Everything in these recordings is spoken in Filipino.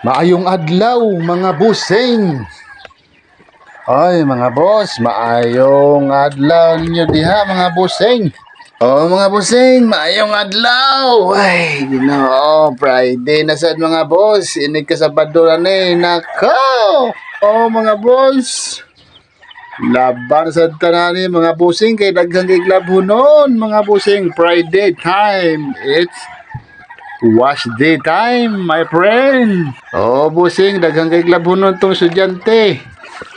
Maayong adlaw mga busing. Ay mga boss, maayong adlaw ninyo diha mga busing. Oh mga busing, maayong adlaw. Ay, Ginoo, Friday na sad mga boss. Inig ka Sabado na ni. Nako. Oh mga boss. Laban sad tanani mga busing kay daghang giglabunon mga busing. Friday time. It's wash day time, my friend. Oh, busing, daghang kay glabunon tong estudyante.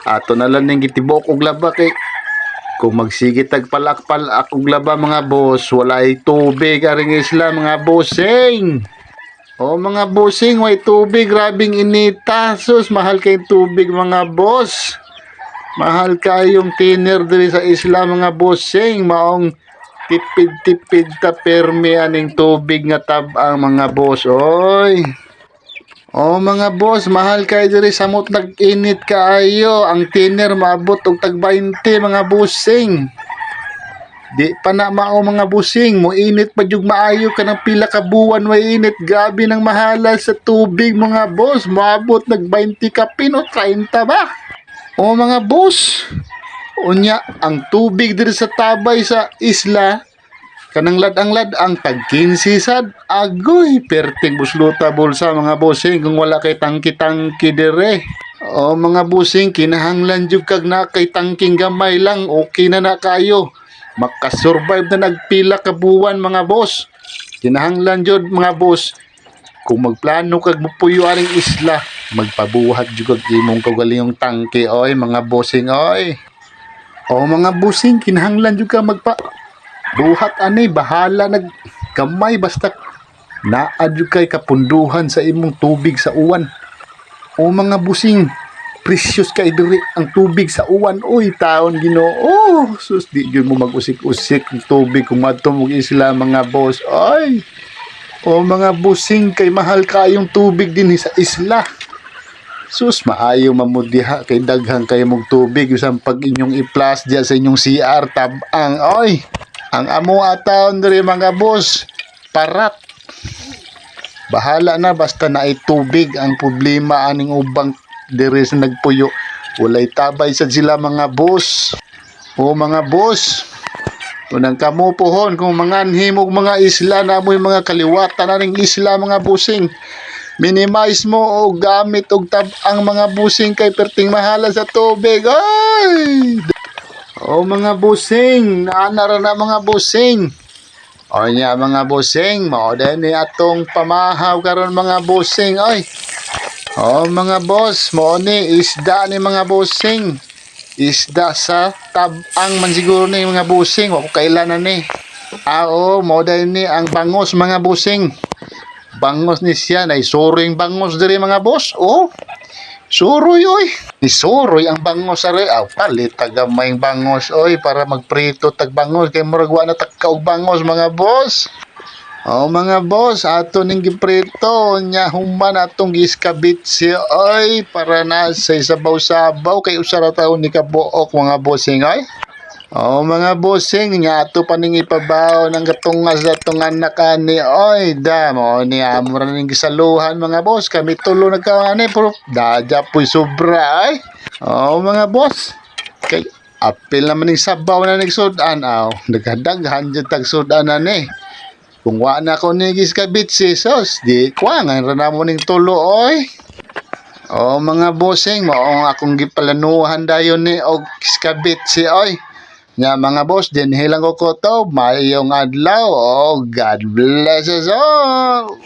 Ato na lang ning gitibok og laba kay kung magsigit tagpalak-palak og laba mga boss, walay tubig aring isla mga busing. Oh, mga busing, way tubig, grabing inita. Sus, mahal kay tubig mga boss. Mahal kayong tiner diri sa isla mga busing, maong tipid-tipid ta permi aning tubig nga tab-ang mga boss. Oy. Oh mga boss, mahal kay diri samot nag-init kaayo. Ang tiner maabot og tag 20 mga busing. Di pa na mao mga busing, mo init pa jud maayo kanang pila ka buwan way init. Grabe nang mahala sa tubig mga boss. Maabot nag 20 ka pino 30 ba? Oh mga boss. Unya ang tubig diri sa tabay sa isla kanang ladang-ladang tag 15 sad. Agoy, perting busluta bulsa mga busing kung wala kay tangki-tangki dire. O mga busing, kinahanglan jud kag na kay tangking gamay lang, okay na kayo. Makasurvive na nagpila ka buwan mga boss. Kinahanglan jud mga boss, kung magplano kag mupuyo aring isla, magpabuhat jud kag imong kaugalingong tangke oy mga busing oy. O mga busing, kinahanglan jud ka magpa buhat ani, bahala nagkamay basta naadyo kay kapunduhan sa imong tubig sa uwan. O mga busing, precious kay diri ang tubig sa uwan. Uy, taon Ginoo. Sus, di gyud mo mag-usik-usik ng tubig kung madto mo isla mga boss. Ay. O mga busing, kay mahal kayong tubig din sa isla. Sus, maayo mamudiha kay daghang kayo mong tubig usang pag inyong i-plus diya sa inyong CR tab-ang. Oy. Ang amo ataon diri mga boss, parat. Bahala na basta naay tubig. Ang problema aning ubang diri sa nagpuyo, walay tabay sa sila mga boss. O mga boss, unang kamupuhon kung manganhim og mga isla na mo'y mga kaliwatan aning isla mga busing. Minimize mo og gamit og tab-ang mga busing kay perting mahala sa tubig. Ay! O mga busing, naanara na mga busing. O niya mga busing, mao din ni atong pamahaw karon mga busing. Oy. O mga boss, mao ni isda ni mga busing. Isda sa tab-ang man siguro ni mga busing, wa ko kailan na ni. Oo, mao din ni ang bangos mga busing. Bangos ni siya, na isuring bangos diri mga boss. Oh. Suroy oy. Isuroy ang bangos are. Aw, palit tagamay bangos oy para magprito tag bangos kay murag wa na takka og bangos mga boss. Oh mga boss, ato ning giprito nya human atong giskabitsi oy para na sa sabaw-sabaw kay usa ra taon ni kabuok mga bossing oy. Oh mga bossing, nga ato pa ning ipabaw ng gatungas datong anak ani oy da mo ni amo ra ning gisaluhan mga boss, kami tulo nagkaani pero dadya poy sobra ay. Oh mga boss, kay apil naman ning sabaw na nagsudan aw, nagdaghan jud tag sudan ani. Kung wa na ko ni giskabitsi sos di kuangan ra namo ning tulo oy. Oh mga bossing, mao akong gipalanuhan dayon ni og giskabitsi oy. Nga mga boss, din hilang ko to, mayong adlaw. Oh, God bless us all.